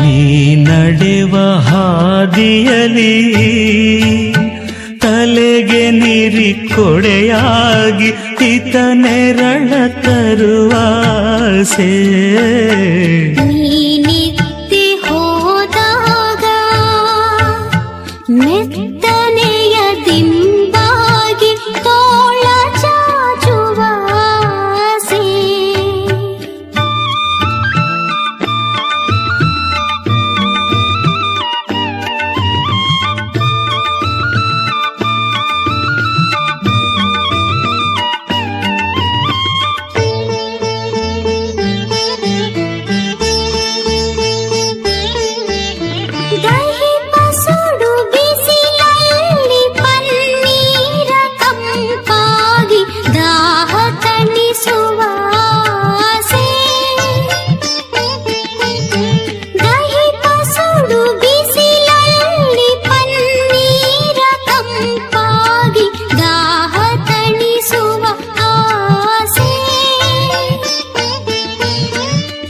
ನೀ ನಡೆವ ಹಾದಿಯಲಿ ತಲೆಗೆ ನೀರಿ ಕೊಡೆಯಾಗಿ ಹಿತ ನೆರಳ ತರುವಾಸೆ. ನೀನಿದ್ದೆ ಹೋದಾಗ ಮೆತ್ತನೆಯ ದಿಂಬಾಗಿ ತೋಳ ಚಾಚುವಾಸೆ.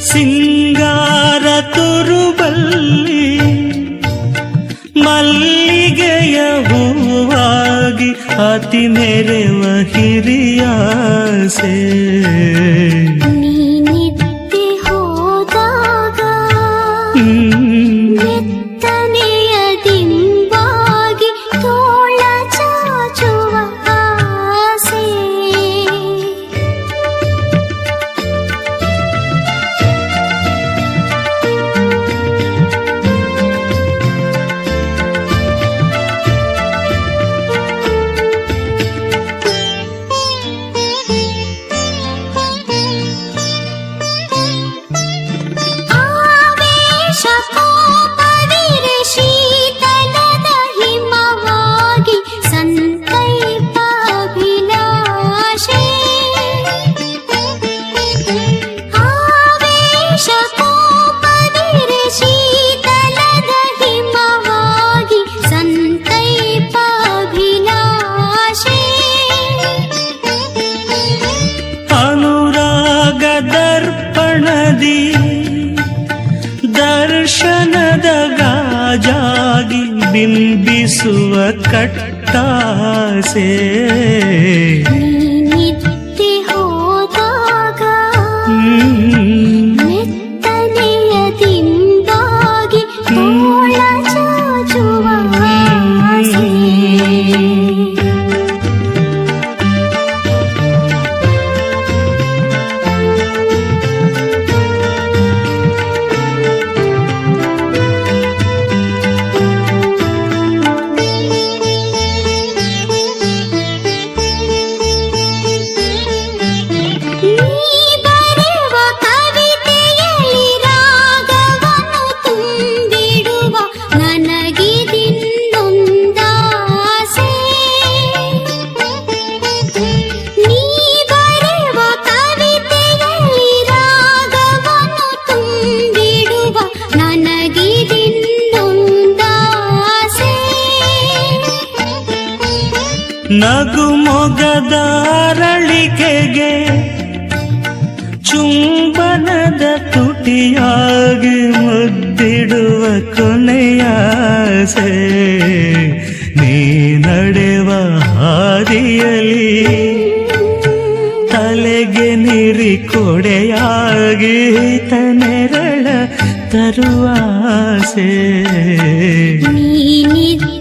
ಸಿಂಗಾರ ತುರುಬಲ್ಲಿ ಮಲ್ಲಿಗೆಯ ಹೂವಾಗಿ ಅತಿ ಮೆರೆವ ಹಿರಿಯಾಸೆ. ನೀನಿದ್ದೆ ಹೋದಾಗ ಮೆತ್ತನೆಯ ದಿಂಬಾಗಿ ತೋಳ ಚಾಚುವ ಆಸೆ. ದರ್ಪಣದಿ ದರ್ಶನದ ಗಾಜಾಗಿ ಬಿಂಬಿಸುವ ಕಟ್ಟಾಸೆ. ನೀನಿದ್ದೆ ಹೋದಾಗ ಮೆತ್ತನೆಯ ದಿಂಬಾಗಿ ತೋಳ ಚಾಚುವ ಆಸೆ. ನಗು ಮೊಗದಾರಳಿಕೆಗೆ ಚುಂಬನದ ತುಟಿಯಾಗಿ ಮುದ್ದಿಡುವ ಕೊನೆಯಾಸೆ. ನೀ ನಡೆವ ಹಾದಿಯಲಿ ತಲೆಗೆ ನೀರಿ ಕೊಡೆಯಾಗಿ ತನೆರಳ ತರುವಾಸೆ. ನೀನಿದ್ದೆ